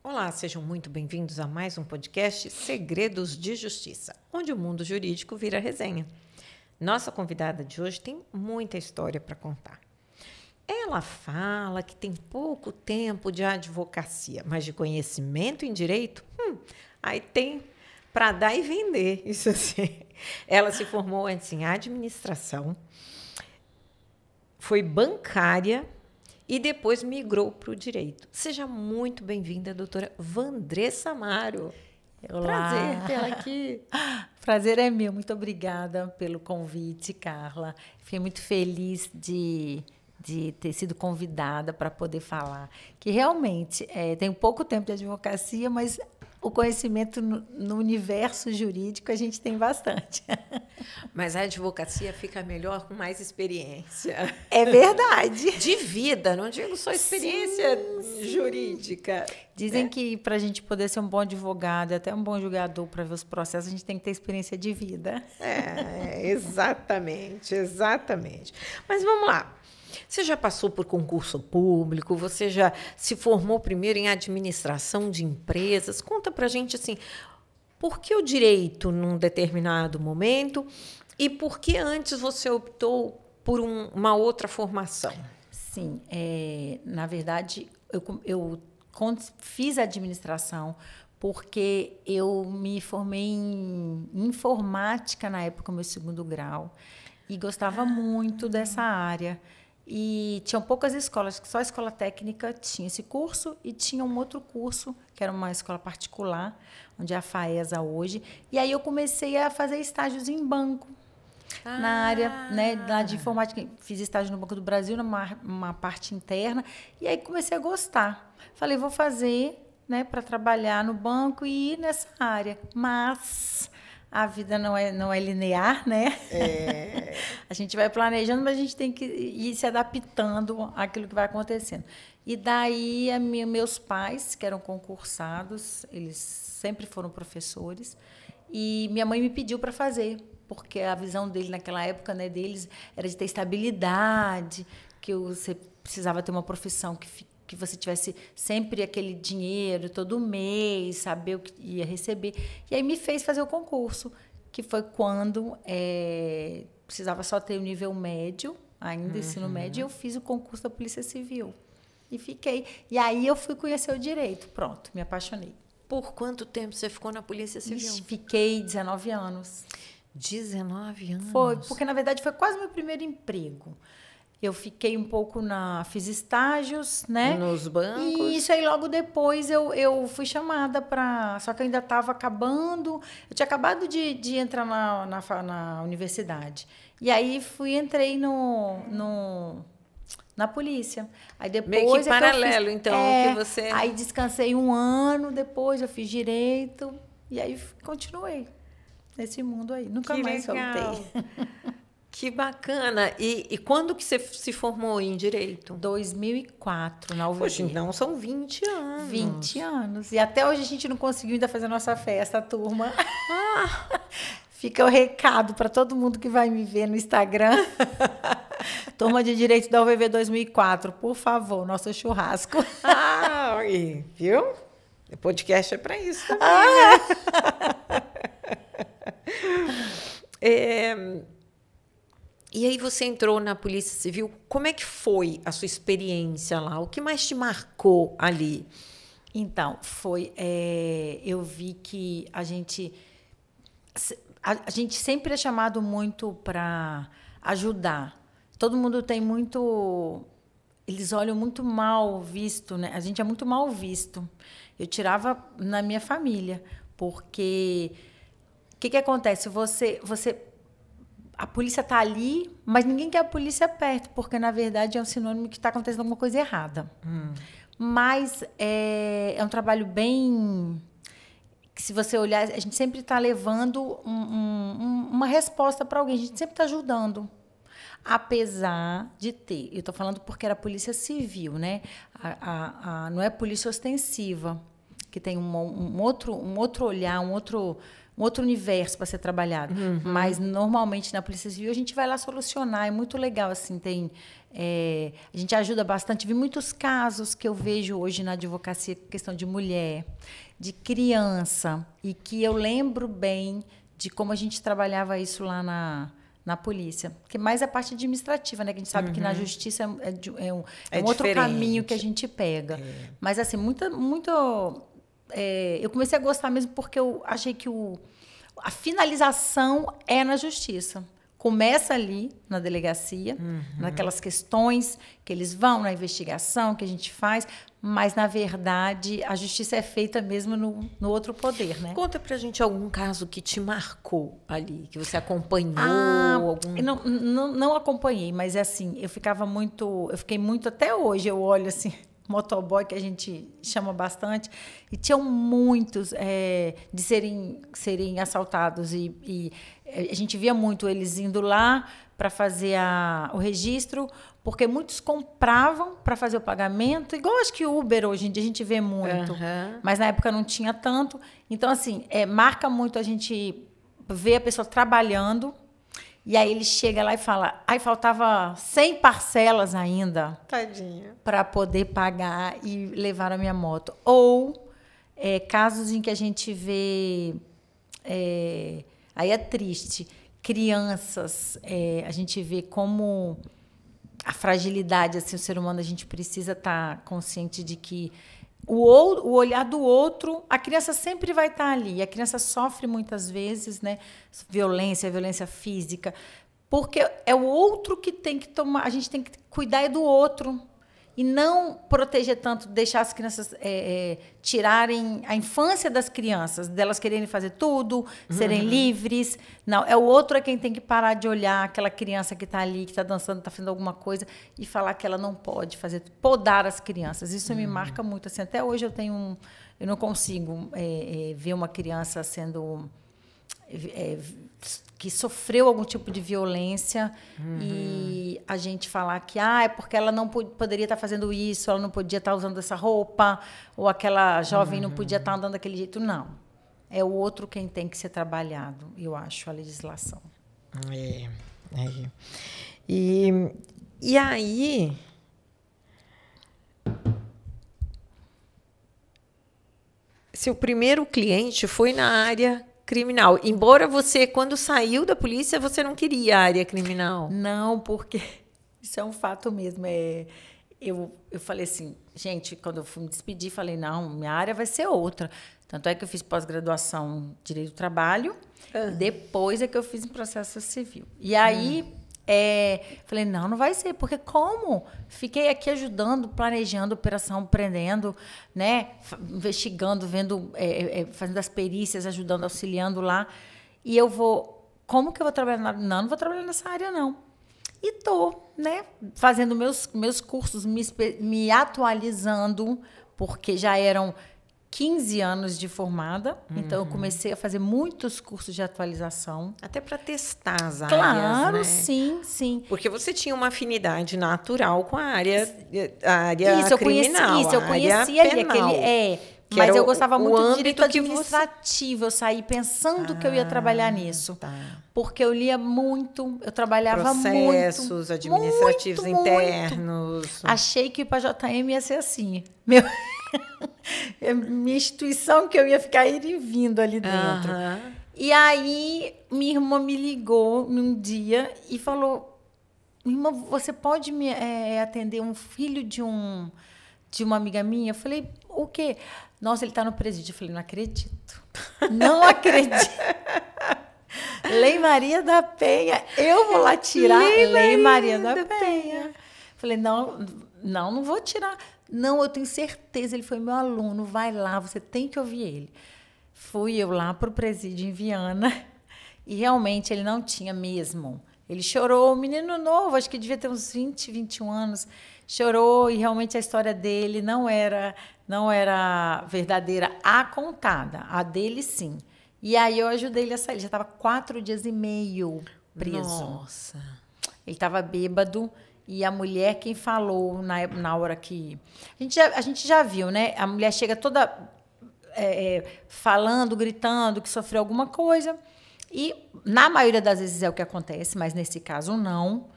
Olá, sejam muito bem-vindos a mais um podcast Segredos de Justiça, onde o mundo jurídico vira resenha. Nossa convidada de hoje tem muita história para contar. Ela fala que tem pouco tempo de advocacia, mas de conhecimento em direito, aí tem para dar e vender, isso assim. Ela se formou antes em administração, foi bancária e depois migrou para o direito. Seja muito bem-vinda, doutora Vandressa Amaro. Olá. Prazer tê-la aqui. Prazer é meu. Muito obrigada pelo convite, Carla. Fiquei muito feliz de ter sido convidada para poder falar. Que realmente tenho pouco tempo de advocacia, mas o conhecimento no universo jurídico a gente tem bastante. Mas a advocacia fica melhor com mais experiência. É verdade. De vida, não digo só experiência jurídica. Dizem que para a gente poder ser um bom advogado, até um bom julgador para ver os processos, a gente tem que ter experiência de vida. Exatamente. Mas vamos lá. Você já passou por concurso público? Você já se formou primeiro em administração de empresas? Conta para a gente assim, por que o direito num determinado momento e por que antes você optou por uma outra formação? Sim, na verdade, eu fiz administração porque eu me formei em informática na época, meu segundo grau, e gostava muito dessa área. E tinham poucas escolas, só a escola técnica tinha esse curso e tinha um outro curso, que era uma escola particular, onde é a FAESA hoje. E aí eu comecei a fazer estágios em banco, na área de informática. Fiz estágio no Banco do Brasil, numa parte interna, e aí comecei a gostar. Falei, vou fazer para trabalhar no banco e ir nessa área. Mas a vida não é linear, né? A gente vai planejando, mas a gente tem que ir se adaptando àquilo que vai acontecendo. E daí, meus pais, que eram concursados, eles sempre foram professores, e minha mãe me pediu para fazer, porque a visão dele naquela época, deles, era de ter estabilidade, que você precisava ter uma profissão que você tivesse sempre aquele dinheiro todo mês, saber o que ia receber. E aí me fez fazer o concurso, que foi quando precisava só ter o nível médio, ainda ensino médio, e eu fiz o concurso da Polícia Civil. E fiquei. E aí eu fui conhecer o direito. Pronto, me apaixonei. Por quanto tempo você ficou na Polícia Civil? Fiquei 19 anos. 19 anos? Foi, porque, na verdade, foi quase meu primeiro emprego. Eu fiquei um pouco fiz estágios, nos bancos. E isso aí, logo depois, eu fui chamada para... Só que eu ainda estava acabando... Eu tinha acabado de entrar na universidade. E aí, entrei na polícia. Aí depois... Meio que paralelo, então, que você... Aí descansei um ano, depois eu fiz direito. E aí, continuei nesse mundo aí. Nunca mais voltei. Que bacana. E quando que você se formou em Direito? 2004, na UVB. Poxa, então são 20 anos. 20 anos. E até hoje a gente não conseguiu ainda fazer a nossa festa, turma. Fica o recado para todo mundo que vai me ver no Instagram. Turma de Direito da UVB 2004, por favor, nosso churrasco. Viu? O podcast é para isso também. E aí você entrou na Polícia Civil. Como é que foi a sua experiência lá? O que mais te marcou ali? Então, eu vi que a gente sempre é chamado muito para ajudar. Todo mundo tem muito... Eles olham muito mal visto, né? A gente é muito mal visto. Eu tirava na minha família, porque... O que acontece? A polícia está ali, mas ninguém quer a polícia perto, porque, na verdade, é um sinônimo que está acontecendo alguma coisa errada. Mas é um trabalho bem... Se você olhar, a gente sempre está levando uma resposta para alguém, a gente sempre está ajudando. Apesar de ter... Eu estou falando porque era a Polícia Civil, né? Não é polícia ostensiva, que tem um outro olhar, um outro universo para ser trabalhado. Mas, normalmente, na Polícia Civil, a gente vai lá solucionar. É muito legal, assim, a gente ajuda bastante. Vi muitos casos que eu vejo hoje na advocacia, questão de mulher, de criança, e que eu lembro bem de como a gente trabalhava isso lá na polícia. Porque mais a parte administrativa, né? Que a gente sabe que na justiça é um outro caminho que a gente pega. Mas, assim, eu comecei a gostar mesmo porque eu achei que a finalização é na justiça. Começa ali, na delegacia, naquelas questões que eles vão, na investigação que a gente faz, mas, na verdade, a justiça é feita mesmo no outro poder, né? Conta pra gente algum caso que te marcou ali, que você acompanhou. Não acompanhei, mas assim, eu fiquei muito, até hoje eu olho assim, motoboy, que a gente chama bastante, e tinham muitos de serem assaltados, e a gente via muito eles indo lá para fazer o registro, porque muitos compravam para fazer o pagamento, igual acho que o Uber hoje em dia a gente vê muito, mas na época não tinha tanto. Então, assim, marca muito a gente ver a pessoa trabalhando, e aí ele chega lá e fala, faltava 100 parcelas ainda para poder pagar e levar a minha moto. Ou casos em que a gente vê, aí é triste, crianças, a gente vê como a fragilidade, assim, o ser humano, a gente precisa estar consciente de que o olhar do outro, a criança sempre vai estar ali. A criança sofre muitas vezes, né? Violência física, porque é o outro que tem que tomar. A gente tem que cuidar do outro e não proteger tanto, deixar as crianças tirarem a infância das crianças, delas quererem fazer tudo, serem livres. Não, é o outro quem tem que parar de olhar aquela criança que está ali, que está dançando, está fazendo alguma coisa, e falar que ela não pode fazer, podar as crianças. Isso me marca muito. Assim, até hoje eu não consigo ver uma criança sendo que sofreu algum tipo de violência e a gente falar que é porque ela não poderia estar fazendo isso, ela não podia estar usando essa roupa, ou aquela jovem não podia estar andando daquele jeito. Não. É o outro quem tem que ser trabalhado, eu acho, a legislação. E aí... Seu primeiro cliente foi na área criminal. Embora você, quando saiu da polícia, você não queria a área criminal. Não, porque isso é um fato mesmo. Eu falei assim, gente, quando eu fui me despedir, falei, não, minha área vai ser outra. Tanto é que eu fiz pós-graduação em Direito do Trabalho, e depois é que eu fiz em Processo Civil. E aí, falei, não vai ser, porque como? Fiquei aqui ajudando, planejando, operação, prendendo, né? Investigando, vendo, fazendo as perícias, ajudando, auxiliando lá. E eu como que eu vou trabalhar? Não vou trabalhar nessa área, não. E estou, né? Fazendo meus cursos, me atualizando, porque já eram 15 anos de formada, então eu comecei a fazer muios cursos de atualização. Até para testar as áreas, claro, né? Sim. Porque você tinha uma afinidade natural com a área criminal. Eu conhecia ali mas eu gostava muito de direito administrativo. Eu saí pensando que eu ia trabalhar nisso. Tá. Porque eu lia muito, eu trabalhava processos administrativos internos. Muito. Achei que para a JM ia ser assim. Minha instituição, que eu ia ficar ir e vindo ali dentro. E aí, minha irmã me ligou num dia e falou, irmã, você pode me atender um filho de uma amiga minha? Eu falei, o quê? Nossa, ele está no presídio. Eu falei, não acredito. Não acredito. Lei Maria da Penha. Eu vou lá tirar Lei Maria da Penha. Falei, não vou tirar. Não, eu tenho certeza, ele foi meu aluno, vai lá, você tem que ouvir ele. Fui eu lá para o presídio em Viana e realmente ele não tinha mesmo. Ele chorou, um menino novo, acho que devia ter uns 20, 21 anos, chorou e realmente a história dele não era verdadeira, a contada, a dele sim. E aí eu ajudei ele a sair, ele já estava 4 dias e meio preso. Nossa! Ele estava bêbado. E a mulher, quem falou na hora que... A gente já viu, né? A mulher chega toda falando, gritando, que sofreu alguma coisa. E, na maioria das vezes, é o que acontece, mas nesse caso, não.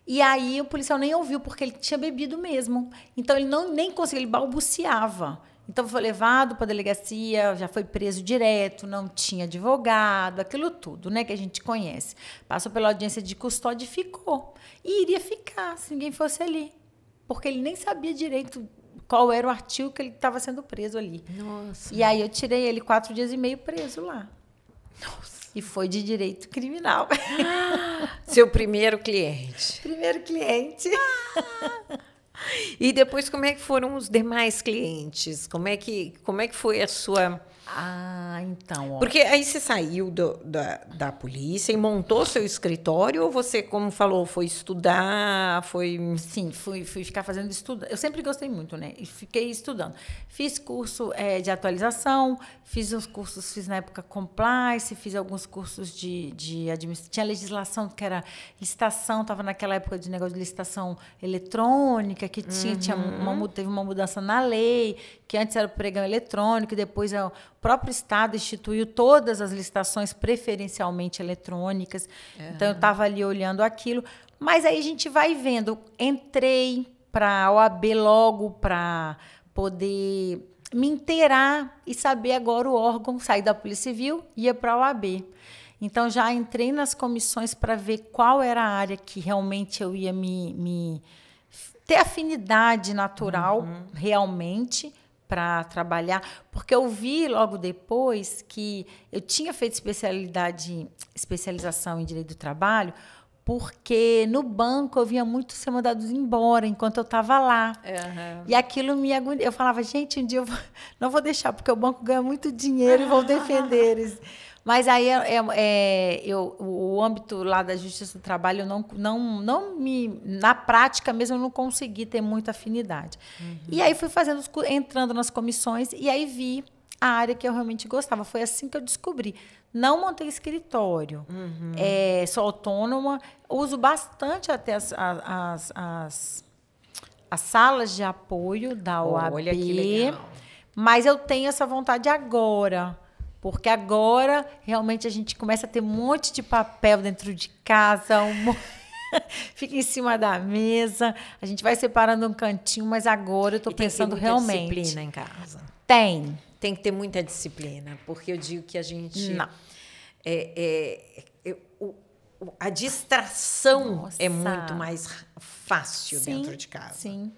E aí, o policial nem ouviu, porque ele tinha bebido mesmo. Então, ele nem conseguiu, ele balbuciava. Então, foi levado para a delegacia, já foi preso direto, não tinha advogado, aquilo tudo, né, que a gente conhece. Passou pela audiência de custódia e ficou. E iria ficar, se ninguém fosse ali. Porque ele nem sabia direito qual era o artigo que ele estava sendo preso ali. Nossa. E aí, eu tirei ele 4 dias e meio preso lá. Nossa. E foi de direito criminal. Seu primeiro cliente. Primeiro cliente. E depois, como é que foram os demais clientes? Como é que foi a sua... Então, ó. Porque aí você saiu da polícia e montou seu escritório, ou você, como falou, foi estudar, foi... Sim, fui ficar fazendo estudo. Eu sempre gostei muito, né? E fiquei estudando. Fiz curso de atualização, fiz na época compliance, fiz alguns cursos de administração. Tinha legislação que era licitação, estava naquela época de negócio de licitação eletrônica, que teve uma mudança na lei, que antes era o pregão eletrônico, e depois o próprio Estado instituiu todas as licitações preferencialmente eletrônicas. Então, eu estava ali olhando aquilo. Mas aí a gente vai vendo. Entrei para a OAB logo para poder me inteirar e saber agora o órgão, sair da Polícia Civil e ia para a OAB. Então, já entrei nas comissões para ver qual era a área que realmente eu ia me ter afinidade natural, realmente, para trabalhar, porque eu vi logo depois que eu tinha feito especialização em Direito do Trabalho, porque no banco eu via muito ser mandados embora enquanto eu estava lá. E aquilo me agonia. Eu falava, gente, um dia não vou deixar, porque o banco ganha muito dinheiro e vou defender eles. Mas aí o âmbito lá da Justiça do Trabalho, na prática mesmo, eu não consegui ter muita afinidade. E aí fui entrando nas comissões, e aí vi a área que eu realmente gostava. Foi assim que eu descobri. Não montei escritório. Sou autônoma, uso bastante até as salas de apoio da OAB. Olha que legal. Mas eu tenho essa vontade agora. Porque agora, realmente, a gente começa a ter um monte de papel dentro de casa, fica em cima da mesa, a gente vai separando um cantinho, mas agora eu estou pensando realmente... Tem disciplina em casa? Tem. Tem que ter muita disciplina, porque eu digo que a gente... Não. A distração é muito mais fácil dentro de casa. Sim,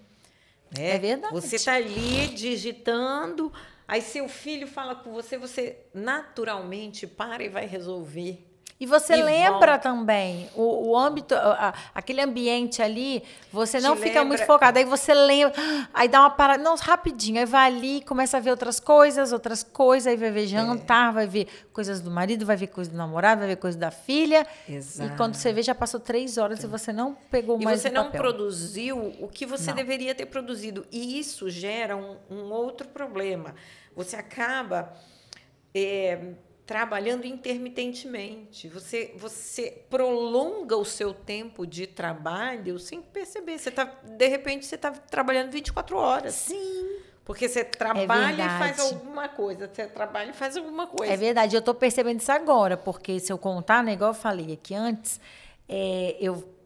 né? É verdade. Você está ali digitando... Aí seu filho fala com você, você naturalmente para e vai resolver. E você lembra também o âmbito, aquele ambiente ali, você não fica muito focado. Aí você lembra, aí dá uma parada, não, rapidinho, aí vai ali, começa a ver outras coisas, aí vai ver jantar, vai ver coisas do marido, vai ver coisas do namorado, vai ver coisas da filha. Exato. E quando você vê, já passou 3 horas e você não pegou mais o papel. E você não produziu o que você deveria ter produzido. E isso gera um outro problema. Você acaba... trabalhando intermitentemente. Você prolonga o seu tempo de trabalho sem perceber. De repente, você está trabalhando 24 horas. Sim. Porque você trabalha e faz alguma coisa. Você trabalha e faz alguma coisa. É verdade. Eu estou percebendo isso agora, porque se eu contar, né, igual eu falei aqui antes,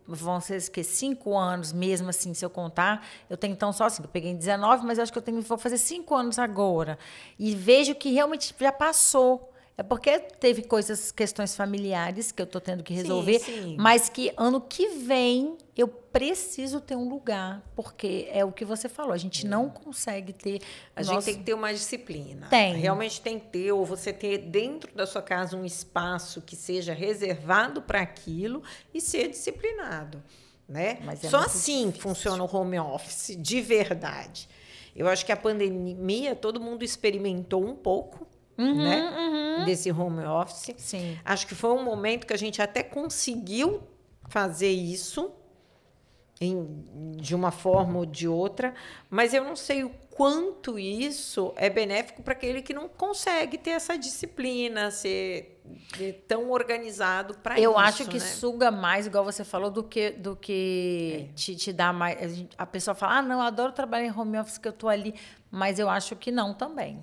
vão ser 5 anos mesmo assim, se eu contar. Eu tenho então só assim, eu peguei em 19, mas eu acho que vou fazer 5 anos agora. E vejo que realmente já passou. É porque teve questões familiares que eu estou tendo que resolver, sim. Mas que ano que vem eu preciso ter um lugar, porque é o que você falou, a gente não consegue ter... A gente tem que ter uma disciplina. Tem. Realmente tem que ter, ou você ter dentro da sua casa um espaço que seja reservado para aquilo e ser disciplinado. Né? Só assim funciona o home office, de verdade. Eu acho que a pandemia, todo mundo experimentou um pouco, desse home office. Sim. Acho que foi um momento que a gente até conseguiu fazer isso de uma forma ou de outra, mas eu não sei o quanto isso é benéfico para aquele que não consegue ter essa disciplina, ser tão organizado para isso. Eu acho que né? suga mais, igual você falou, do que te dá mais. A pessoa fala, não, eu adoro trabalhar em home office, que eu estou ali. Mas eu acho que não também.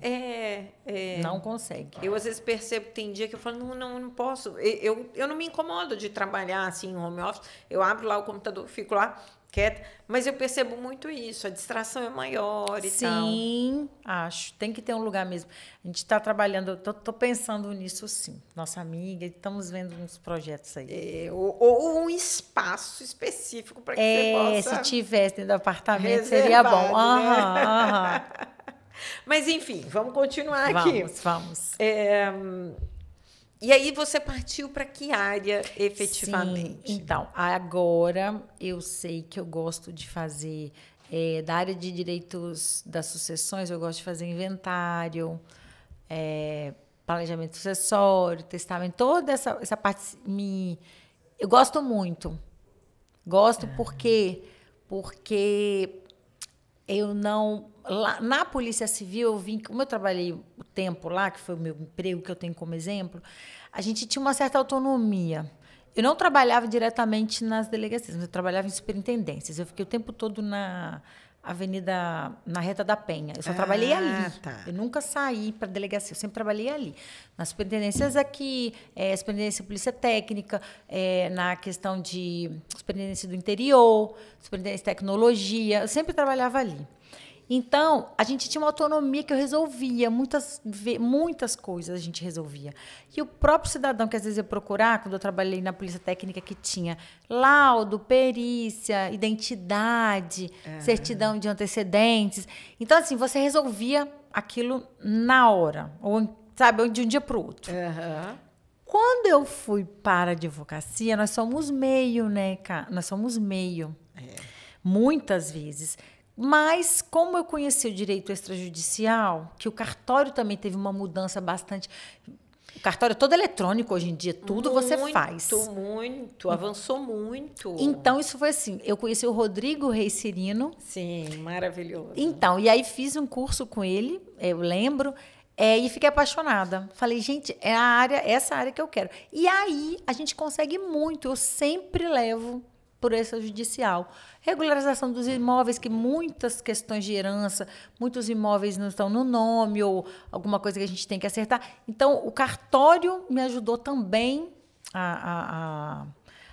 Não consegue. Eu, às vezes, percebo que tem dia que eu falo, não posso. Eu não me incomodo de trabalhar assim em home office. Eu abro lá o computador, fico lá quieta. Mas eu percebo muito isso. A distração é maior e tal. Sim, acho. Tem que ter um lugar mesmo. A gente está trabalhando, estou pensando nisso sim. Nossa amiga, estamos vendo uns projetos aí. Ou um espaço específico para que você possa... Se tivesse dentro do apartamento, reservado, seria bom. Né? Mas, enfim, vamos continuar aqui. Vamos. E aí você partiu para que área, efetivamente? Sim, então, agora eu sei que eu gosto de fazer, da área de direitos das sucessões, eu gosto de fazer inventário, planejamento sucessório, testamento, toda essa parte eu gosto muito. Gosto porque eu não... Lá, na Polícia Civil, como eu trabalhei o tempo lá, que foi o meu emprego que eu tenho como exemplo, a gente tinha uma certa autonomia. Eu não trabalhava diretamente nas delegacias, mas eu trabalhava em superintendências. Eu fiquei o tempo todo na Reta da Penha. Eu só trabalhei ali. Tá. Eu nunca saí para a delegacia, eu sempre trabalhei ali. Nas superintendências aqui, superintendência de polícia técnica, na questão de superintendência do interior, superintendência de tecnologia, eu sempre trabalhava ali. Então, a gente tinha uma autonomia que eu resolvia, muitas coisas a gente resolvia. E o próprio cidadão que às vezes ia procurar, quando eu trabalhei na polícia técnica, que tinha laudo, perícia, identidade, certidão de antecedentes. Então, assim, você resolvia aquilo na hora, ou, sabe, de um dia para o outro. Quando eu fui para a advocacia, nós somos meio, né, cara? Nós somos meio. Muitas vezes. Mas, como eu conheci o direito extrajudicial, que o cartório também teve uma mudança bastante... O cartório é todo eletrônico hoje em dia, tudo você faz. Muito, avançou muito. Então, isso foi assim, eu conheci o Rodrigo Reis Cirino. Sim, maravilhoso. Então, e aí fiz um curso com ele, eu lembro, e fiquei apaixonada. Falei, gente, essa área que eu quero. E aí, a gente consegue muito, eu sempre levo por extrajudicial. Regularização dos imóveis, que muitas questões de herança, muitos imóveis não estão no nome, ou alguma coisa que a gente tem que acertar. Então, o cartório me ajudou também a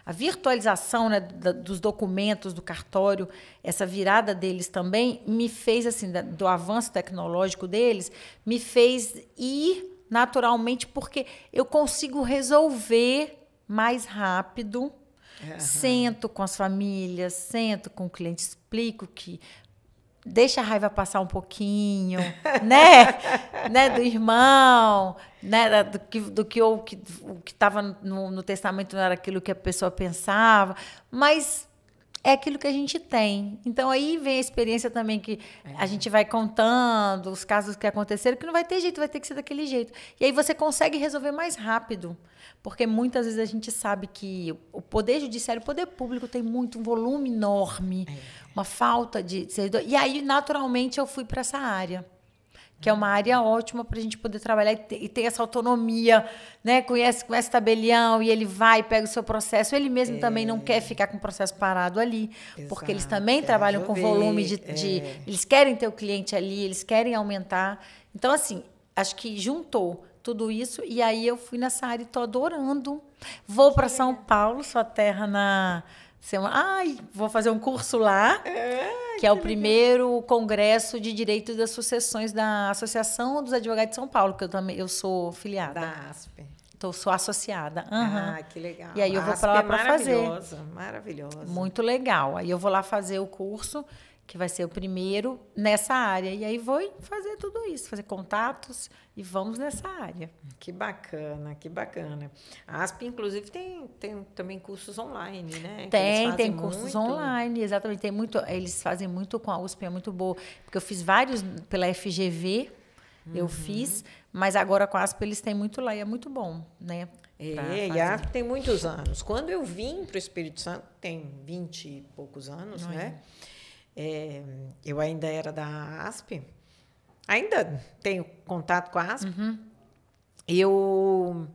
virtualização, né, dos documentos do cartório, essa virada deles também, me fez, assim, do avanço tecnológico deles, me fez ir naturalmente, porque eu consigo resolver mais rápido. Sento com as famílias, sento com o cliente, explico que deixa a raiva passar um pouquinho, né, do irmão, né, do que o que estava no testamento não era aquilo que a pessoa pensava, mas é aquilo que a gente tem. Então, aí vem a experiência também que a gente vai contando, os casos que aconteceram, que não vai ter jeito, vai ter que ser daquele jeito. E aí você consegue resolver mais rápido. Porque muitas vezes a gente sabe que o Poder Judiciário, o Poder Público tem um volume enorme, uma falta de servidor. E aí, naturalmente, eu fui para essa área, que é uma área ótima para a gente poder trabalhar e ter essa autonomia, né? Conhece tabelião e ele vai, pega o seu processo. Ele mesmo também não quer ficar com o processo parado ali, porque eles também trabalham com volume eles querem ter o cliente ali, eles querem aumentar. Então, assim, acho que juntou tudo isso, e aí eu fui nessa área e estou adorando. Vou para São Paulo, sua terra na semana. Vou fazer um curso lá, que é o primeiro congresso de direito das sucessões da Associação dos Advogados de São Paulo, que eu sou filiada. Da ASP. Sou associada. Que legal. E aí eu vou para lá para fazer. Maravilhosa. Muito legal. Aí eu vou lá fazer o curso, que vai ser o primeiro nessa área. E aí vou fazer tudo isso, fazer contatos e vamos nessa área. Que bacana, que bacana. A ASP, inclusive, tem também cursos online, né? Tem cursos online, exatamente. Tem muito, eles fazem muito com a USP, é muito boa. Porque eu fiz vários pela FGV, eu fiz, mas agora com a ASP eles têm muito lá e é muito bom, né? E a ASP tem muitos anos. Quando eu vim para o Espírito Santo, tem 20 e poucos anos, né? Eu ainda era da ASP, ainda tenho contato com a ASP. Eu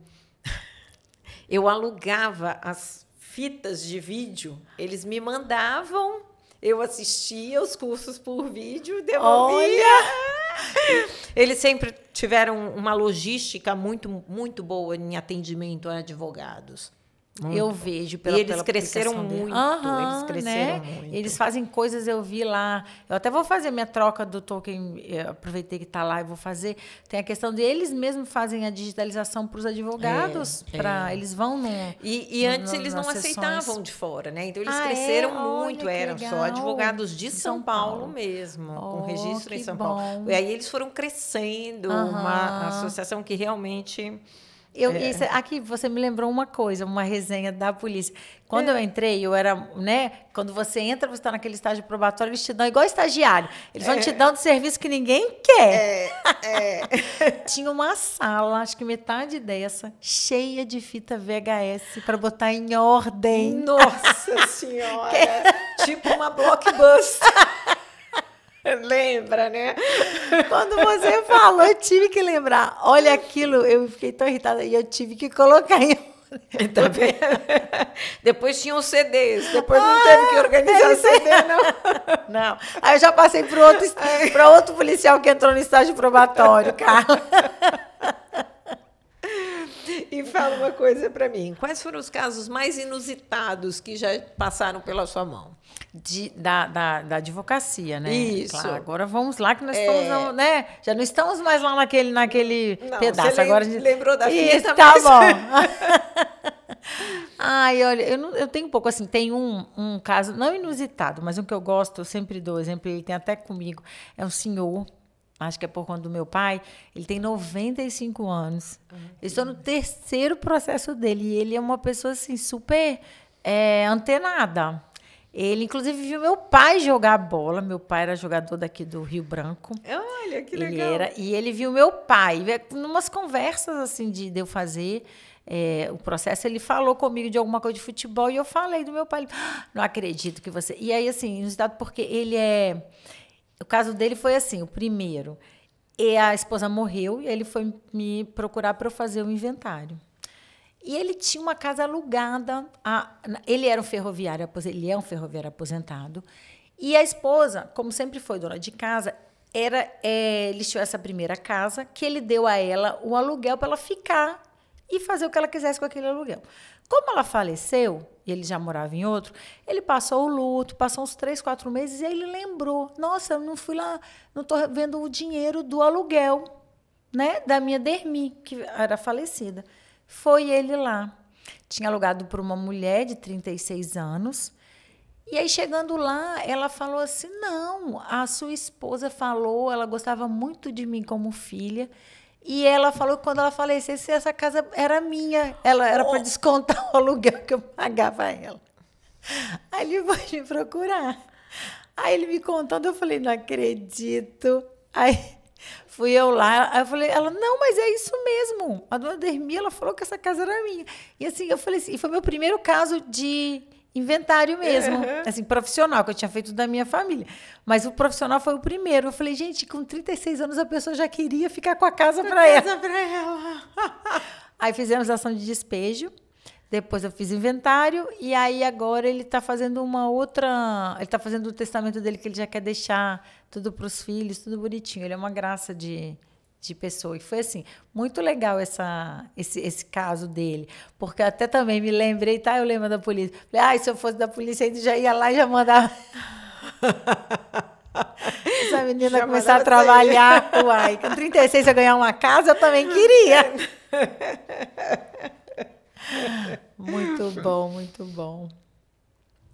eu alugava as fitas de vídeo, eles me mandavam, eu assistia os cursos por vídeo, devolvia. Olha! Eles sempre tiveram uma logística muito, muito boa em atendimento a advogados. Muito. Eu vejo pela eles cresceram muito, eles cresceram muito. Eles fazem coisas, eu vi lá. Eu até vou fazer minha troca do token, aproveitei que está lá e vou fazer. Tem a questão de eles mesmos fazem a digitalização para os advogados, eles vão no. E antes eles não aceitavam de fora, né? Então eles cresceram muito, eram só advogados de São Paulo mesmo, com registro em São Paulo. E aí eles foram crescendo, uma associação que realmente. Aqui você me lembrou uma coisa, uma resenha da polícia. Quando eu entrei, eu era, né? Quando você entra, você está naquele estágio probatório, eles te dão igual estagiário. Eles vão te dando serviço que ninguém quer. Tinha uma sala, acho que metade dessa, cheia de fita VHS para botar em ordem. Nossa Senhora! Tipo uma blockbuster. Lembra, né? Quando você falou, eu tive que lembrar. Olha aquilo, eu fiquei tão irritada e eu tive que colocar em. Tá vendo? Depois tinham os CDs, depois não teve que organizar CD, não. Não. Aí eu já passei para outro policial que entrou no estágio probatório, Carla. E fala uma coisa para mim. Quais foram os casos mais inusitados que já passaram pela sua mão? Da advocacia, né? Isso. Claro, agora vamos lá, que nós estamos, né? Já não estamos mais lá naquele não, pedaço. Você agora lembrou da fita, tá bom. Ai, olha, eu tenho um pouco assim, tem um caso, não inusitado, mas um que eu gosto, eu sempre dou exemplo, ele tem até comigo, é um senhor, acho que é por conta do meu pai, ele tem 95 anos. Eu estou no 3º processo dele, e ele é uma pessoa assim, super antenada. Ele, inclusive, viu meu pai jogar bola. Meu pai era jogador daqui do Rio Branco. Olha, que legal. E ele viu meu pai. Numas conversas, assim, de eu fazer o processo, ele falou comigo de alguma coisa de futebol e eu falei do meu pai. Ele, não acredito que você... E aí, assim, inusitado porque ele é... O caso dele foi assim, o primeiro. E a esposa morreu e ele foi me procurar para eu fazer o inventário. E ele tinha uma casa alugada. Ele era um ferroviário, ele é um ferroviário aposentado. E a esposa, como sempre foi dona de casa, eles tinham essa primeira casa que ele deu a ela o aluguel para ela ficar e fazer o que ela quisesse com aquele aluguel. Como ela faleceu, e ele já morava em outro, ele passou o luto, passou uns 3, 4 meses, e aí ele lembrou, nossa, eu não fui lá, não estou vendo o dinheiro do aluguel, né, da minha Dermi, que era falecida. Foi ele lá. Tinha alugado por uma mulher de 36 anos. E aí, chegando lá, ela falou assim, não, a sua esposa falou, ela gostava muito de mim como filha, e ela falou que quando ela falecesse, essa casa era minha. Ela era para descontar o aluguel que eu pagava a ela. Aí ele foi me procurar. Aí ele me contando, eu falei, não acredito. Aí fui eu lá, aí eu falei, ela, não, mas é isso mesmo. A dona Dermi, ela falou que essa casa era minha. E assim, eu falei assim, e foi meu primeiro caso de inventário mesmo, assim, profissional, que eu tinha feito da minha família. Mas o profissional foi o primeiro. Eu falei, gente, com 36 anos a pessoa já queria ficar com a casa para ela. Aí fizemos ação de despejo. Depois eu fiz inventário e aí agora ele está fazendo ele está fazendo o testamento dele, que ele já quer deixar tudo para os filhos, tudo bonitinho. Ele é uma graça de pessoa. E foi assim, muito legal esse caso dele, porque até também me lembrei, tá? Eu lembro da polícia. Falei, se eu fosse da polícia, ele já ia lá e já mandava. Essa menina já começar a trabalhar. Uai, com 36 eu ganhar uma casa, eu também queria. Muito bom, muito bom.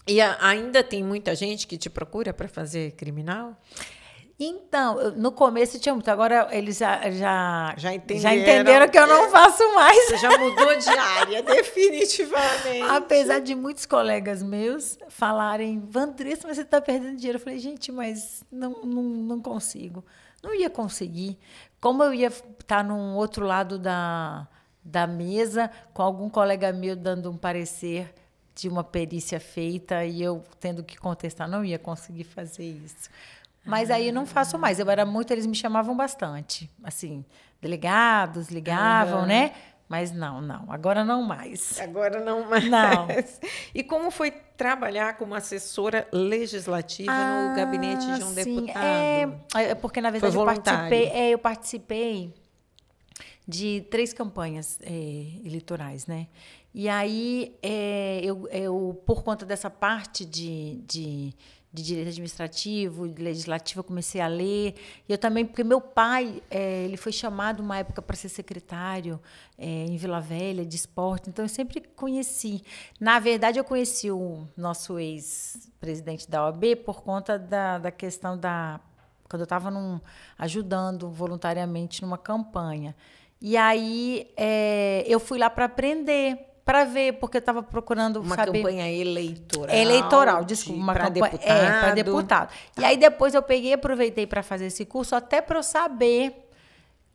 E ainda tem muita gente que te procura para fazer criminal? Então, no começo tinha muito, agora eles já entenderam, entenderam que eu não faço mais. Você já mudou de área, definitivamente. Apesar de muitos colegas meus falarem, Vandressa, mas você está perdendo dinheiro. Eu falei, gente, mas não consigo. Não ia conseguir. Como eu ia estar num outro lado da mesa, com algum colega meu dando um parecer de uma perícia feita e eu tendo que contestar, não ia conseguir fazer isso. Mas aí eu não faço mais. Eles me chamavam bastante. Assim, delegados ligavam, né? Mas não, agora não mais. Agora não mais. Não. E como foi trabalhar como assessora legislativa no gabinete de um deputado? Porque, na verdade, eu participei de 3 campanhas eleitorais, né? E aí, eu, por conta dessa parte de direito administrativo, de legislativo, eu comecei a ler. E eu também, porque meu pai, ele foi chamado uma época para ser secretário em Vila Velha, de esporte, então eu sempre conheci. Na verdade, eu conheci o nosso ex-presidente da OAB por conta da questão quando eu estava ajudando voluntariamente numa campanha. E aí, eu fui lá para aprender, para ver, porque eu estava procurando uma saber... campanha eleitoral. Eleitoral, desculpa. Para deputado. Para deputado. E aí depois eu peguei e aproveitei para fazer esse curso, até para eu saber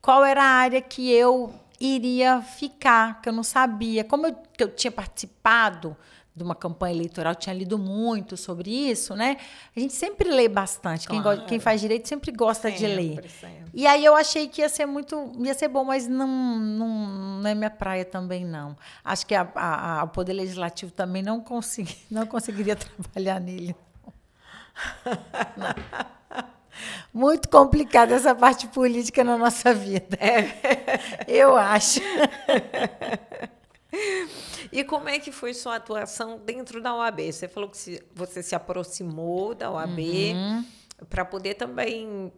qual era a área que eu iria ficar, que eu não sabia. Como eu tinha participado de uma campanha eleitoral, tinha lido muito sobre isso, né? A gente sempre lê bastante. Claro. Quem faz direito sempre gosta de ler. Sempre. E aí eu achei que ia ser bom, mas não é minha praia também, não. Acho que o Poder Legislativo também não conseguiria trabalhar nele. Não. Muito complicada essa parte política na nossa vida. Eu acho. E como é que foi sua atuação dentro da OAB? Você falou que você se aproximou da OAB para poder também,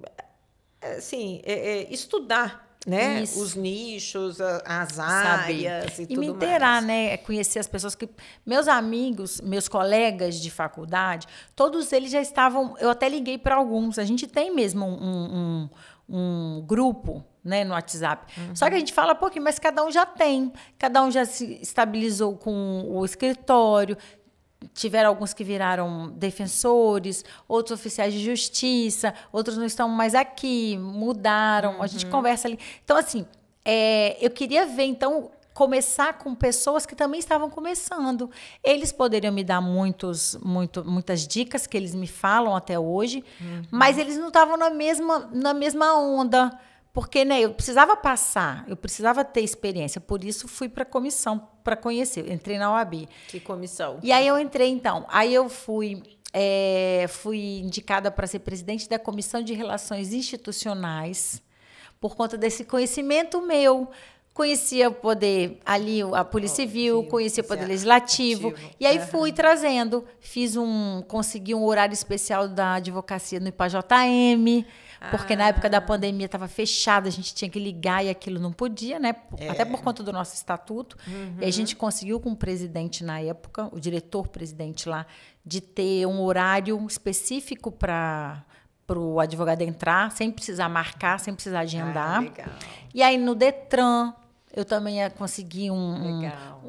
assim, estudar, né? Os nichos, as áreas e tudo mais. E me inteirar, né? Conhecer as pessoas que... Meus amigos, meus colegas de faculdade, todos eles já estavam... Eu até liguei para alguns. A gente tem mesmo um grupo, né, no WhatsApp. Só que a gente fala pouquinho, mas cada um já tem. Cada um já se estabilizou com o escritório. Tiveram alguns que viraram defensores, outros oficiais de justiça, outros não estão mais aqui, mudaram, a gente conversa ali. Então, assim, eu queria ver, então, começar com pessoas que também estavam começando. Eles poderiam me dar muitas dicas que eles me falam até hoje, mas eles não estavam na mesma onda. Porque, né, eu precisava passar, eu precisava ter experiência. Por isso, fui para a comissão para conhecer. Entrei na OAB. Que comissão? E aí eu entrei, então. Aí eu fui indicada para ser presidente da Comissão de Relações Institucionais, por conta desse conhecimento meu. Conhecia o poder ali, a Polícia Civil, conhecia o Poder Legislativo. E aí fui trazendo. Consegui um horário especial da advocacia no IPAJM. Porque na época da pandemia estava fechada, a gente tinha que ligar e aquilo não podia, né? Até por conta do nosso estatuto. E a gente conseguiu com o presidente na época, o diretor-presidente lá, de ter um horário específico para o advogado entrar, sem precisar marcar, sem precisar agendar. Legal. E aí no Detran, eu também consegui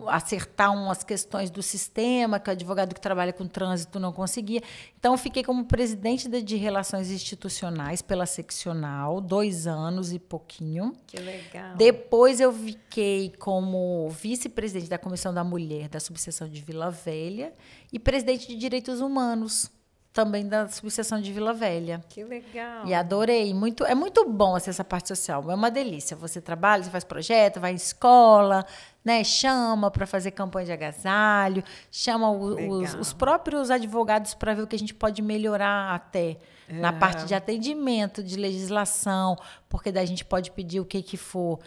acertar umas questões do sistema, que o advogado que trabalha com trânsito não conseguia. Então, eu fiquei como presidente de Relações Institucionais pela seccional, 2 anos e pouquinho. Que legal. Depois, eu fiquei como vice-presidente da Comissão da Mulher da subseção de Vila Velha e presidente de Direitos Humanos, também da subseção de Vila Velha. Que legal. E adorei. É muito bom assim, essa parte social. É uma delícia. Você trabalha, você faz projeto, vai em escola, né? Chama para fazer campanha de agasalho, chama os próprios advogados para ver o que a gente pode melhorar até na parte de atendimento, de legislação, porque daí a gente pode pedir o que for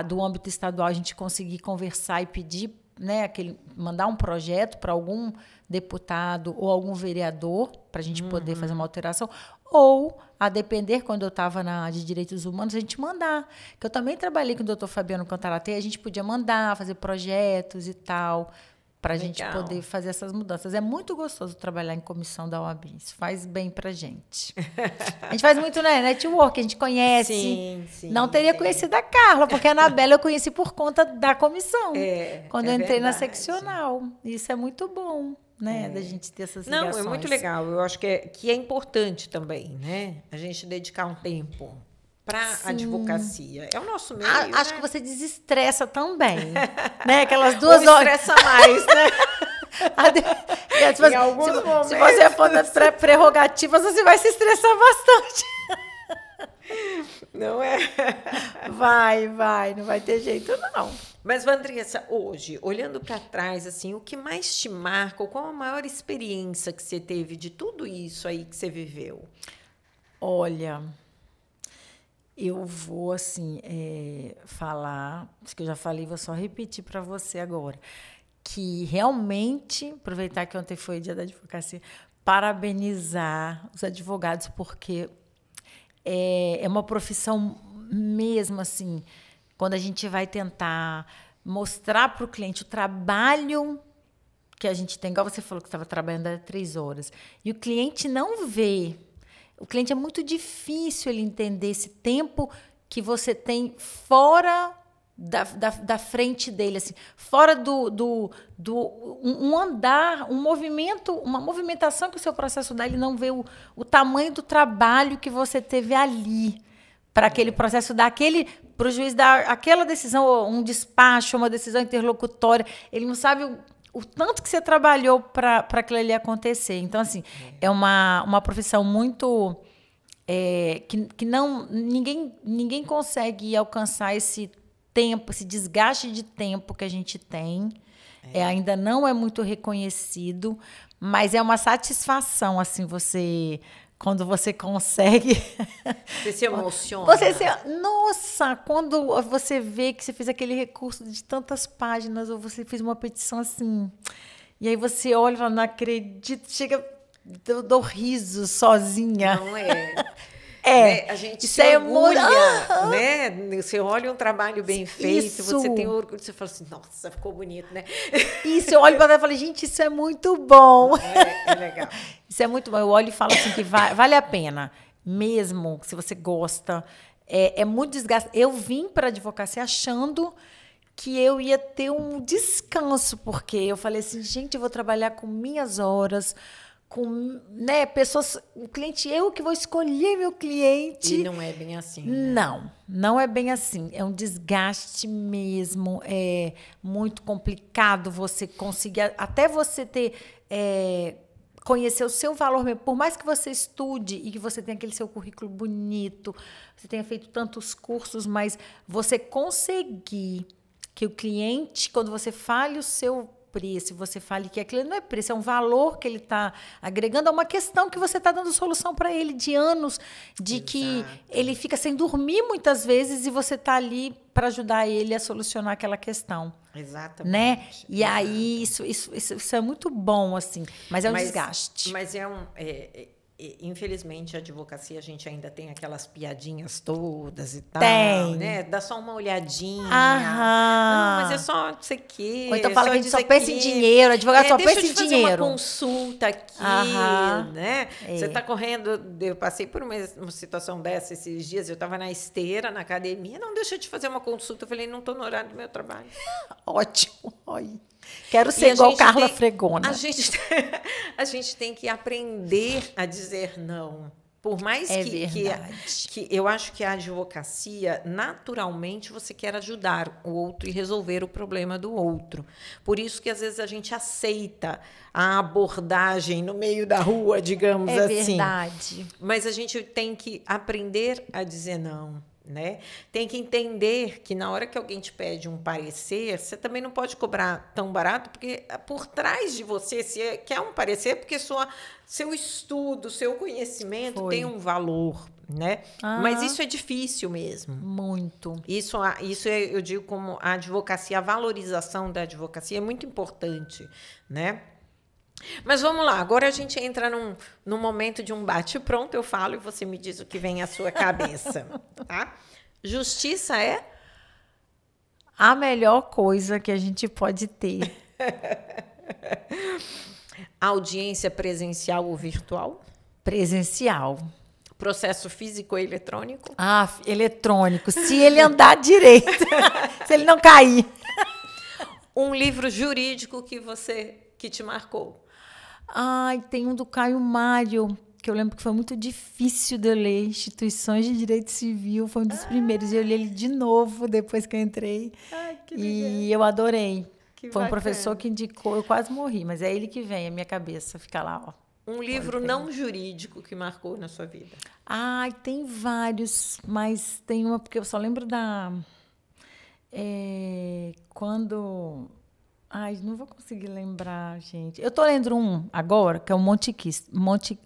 do âmbito estadual, a gente conseguir conversar e pedir, né, mandar um projeto para algum deputado ou algum vereador para a gente poder fazer uma alteração, ou, a depender, quando eu estava de Direitos Humanos, a gente mandar. Que eu também trabalhei com o doutor Fabiano Cantaratê, a gente podia mandar, fazer projetos e tal, para a gente poder fazer essas mudanças. É muito gostoso trabalhar em comissão da OAB, isso faz bem para a gente. A gente faz muito, né, network, a gente conhece. Sim, não teria conhecido a Carla, porque a Anabela eu conheci por conta da comissão, quando eu entrei na seccional. Isso é muito bom, né, da gente ter essas ligações. Não, é muito legal. Eu acho que é importante também, né, a gente dedicar um tempo para a advocacia. É o nosso meio, acho que você desestressa também, né? Aquelas 2 horas... estressa mais, né? Em alguns momentos. Se você for na prerrogativa, você vai se estressar bastante. Não é? Vai, não vai ter jeito, não. Mas, Vandressa, hoje, olhando para trás, assim, o que mais te marca, ou qual a maior experiência que você teve de tudo isso aí que você viveu? Olha, eu vou, assim, falar, acho que eu já falei, vou só repetir para você agora, que realmente, aproveitar que ontem foi o dia da advocacia, parabenizar os advogados, porque é uma profissão mesmo, assim, quando a gente vai tentar mostrar para o cliente o trabalho que a gente tem, igual você falou que estava trabalhando há 3 horas, e o cliente não vê. O cliente é muito difícil ele entender esse tempo que você tem fora da frente dele, assim, fora um andar, um movimento, uma movimentação que o seu processo dá, ele não vê o tamanho do trabalho que você teve ali para aquele processo dar para o juiz dar aquela decisão, um despacho, uma decisão interlocutória. Ele não sabe o tanto que você trabalhou para aquilo ali acontecer. Então, assim, é uma profissão muito... que não ninguém consegue alcançar esse tempo, esse desgaste de tempo que a gente tem. Ainda não é muito reconhecido, mas é uma satisfação, assim, quando você consegue... Você se emociona. Nossa, quando você vê que você fez aquele recurso de tantas páginas, ou você fez uma petição assim, e aí você olha e fala, não acredito, chega, dou riso sozinha. Não é? Né? A gente se orgulha, né? Você olha um trabalho bem feito, você tem orgulho, você fala assim, nossa, ficou bonito, né? Isso, eu olho para ela e falo, gente, isso é muito bom. É legal. Isso é muito bom. Eu olho e falo assim que vale a pena, mesmo se você gosta. É muito desgaste. Eu vim para a advocacia achando que eu ia ter um descanso, porque eu falei assim, gente, eu vou trabalhar com minhas horas, com, né, pessoas, o cliente, eu que vou escolher meu cliente. E não é bem assim, né? Não é bem assim. É um desgaste mesmo. É muito complicado você conseguir, até você ter... conhecer o seu valor mesmo. Por mais que você estude e que você tenha aquele seu currículo bonito, você tenha feito tantos cursos, mas você conseguir que o cliente, quando você fale o seu preço, você fale que aquilo não é preço, é um valor que ele está agregando, é uma questão que você está dando solução para ele de anos, de Exato. Que ele fica sem dormir muitas vezes e você está ali para ajudar ele a solucionar aquela questão. Exatamente. Né? E aí, isso é muito bom, assim, mas é um desgaste. Mas infelizmente, a advocacia, a gente ainda tem aquelas piadinhas todas e tal, né? Dá só uma olhadinha. Não, mas é só não sei o quê. Ou então fala que a gente só pensa em dinheiro, advogado só pensa em dinheiro. Deixa eu fazer uma consulta aqui, né? Você está correndo... Eu passei por uma situação dessa esses dias, eu estava na esteira, na academia, não, deixa eu te fazer uma consulta. Eu falei, não estou no horário do meu trabalho. Ótimo. Oi. Quero ser igual Carla Fregona. A gente tem que aprender a dizer não. Por mais que eu acho que a advocacia, naturalmente, você quer ajudar o outro e resolver o problema do outro. Por isso que, às vezes, a gente aceita a abordagem no meio da rua, digamos assim. É verdade. Mas a gente tem que aprender a dizer não. Né? Tem que entender que na hora que alguém te pede um parecer, você também não pode cobrar tão barato, porque por trás de você, se quer um parecer, porque seu estudo, seu conhecimento tem um valor, né? Mas isso é difícil mesmo. Muito. Isso eu digo como a advocacia, a valorização da advocacia é muito importante, né? Mas vamos lá, agora a gente entra num momento de um bate-pronto, eu falo e você me diz o que vem à sua cabeça. Tá? Justiça é? A melhor coisa que a gente pode ter. Audiência presencial ou virtual? Presencial. Processo físico ou eletrônico? Eletrônico, se ele andar direito, se ele não cair. Um livro jurídico que te marcou? Tem um do Caio Mário, que eu lembro que foi muito difícil de eu ler, Instituições de Direito Civil, foi um dos primeiros. Eu li ele de novo depois que eu entrei. Que legal. E eu adorei. Foi um professor que indicou, eu quase morri, mas é ele que vem, a minha cabeça fica lá, ó. Um livro não jurídico que marcou na sua vida. Ai, tem vários, mas tem uma, porque eu só lembro da... quando... Ai, não vou conseguir lembrar, gente. Eu estou lendo um agora, que é o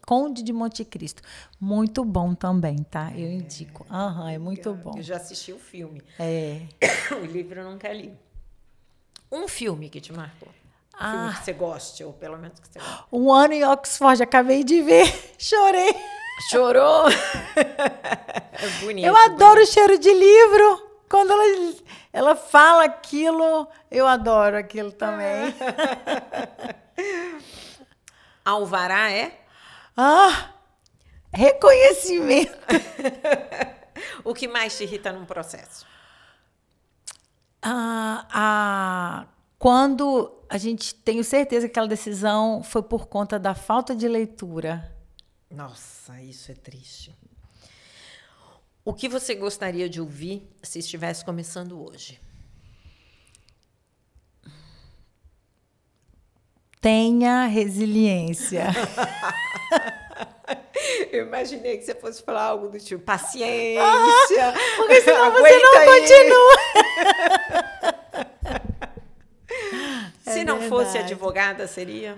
Conde de Monte Cristo. Muito bom também, tá? Eu indico. É muito bom. Eu já assisti o filme. É. O livro eu nunca li. Um filme que te marcou. Um filme que você goste, ou pelo menos que você goste. Um Ano em Oxford, acabei de ver. Chorei. Chorou? É bonito. Eu adoro o cheiro de livro. Quando ela fala aquilo, eu adoro aquilo também. Alvará é? Reconhecimento. O que mais te irrita num processo? Quando a gente tem certeza que aquela decisão foi por conta da falta de leitura. Nossa, isso é triste. O que você gostaria de ouvir se estivesse começando hoje? Tenha resiliência. Eu imaginei que você fosse falar algo do tipo paciência. Porque senão você não continua. Se não fosse advogada, seria?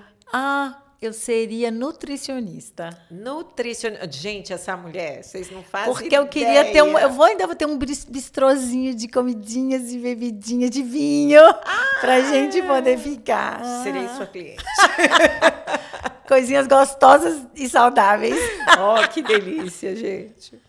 Eu seria nutricionista. Nutricionista. Gente, essa mulher, vocês não fazem Porque ideia. eu queria ter ainda vou ter um bistrozinho de comidinhas e bebidinhas de vinho pra gente poder ficar. Serei sua cliente. Coisinhas gostosas e saudáveis. Que delícia, gente.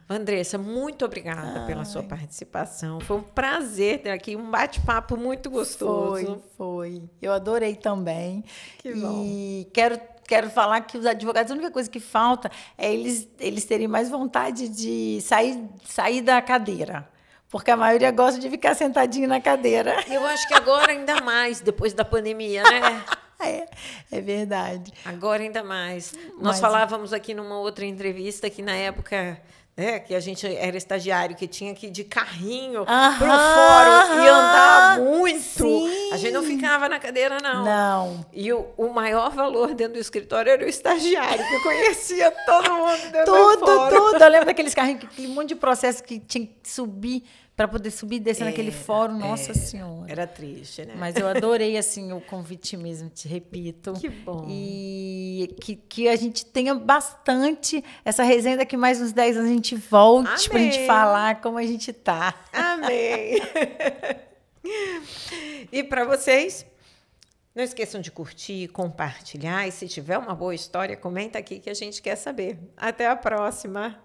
Andressa, muito obrigada pela sua participação. Foi um prazer ter aqui um bate-papo muito gostoso. Foi. Eu adorei também. Que bom. E quero falar que os advogados, a única coisa que falta é eles terem mais vontade de sair da cadeira. Porque a maioria gosta de ficar sentadinho na cadeira. Eu acho que agora ainda mais, depois da pandemia, né? É verdade. Agora ainda mais. Nós falávamos aqui numa outra entrevista que na época, que a gente era estagiário, que tinha que ir de carrinho para o fórum e andar muito. Sim. A gente não ficava na cadeira, não. Não. E o maior valor dentro do escritório era o estagiário, que conhecia todo mundo dentro do fórum. Tudo. Eu lembro daqueles carrinhos, aquele monte de processo que tinha que subir para poder subir e descer naquele fórum. Nossa Senhora. Era triste, né? Mas eu adorei, assim, o convite mesmo, te repito. Que bom. E que a gente tenha bastante essa resenha, daqui mais uns 10 anos a gente volte para a gente falar como a gente tá. Amém. E para vocês, não esqueçam de curtir, compartilhar. E se tiver uma boa história, comenta aqui que a gente quer saber. Até a próxima.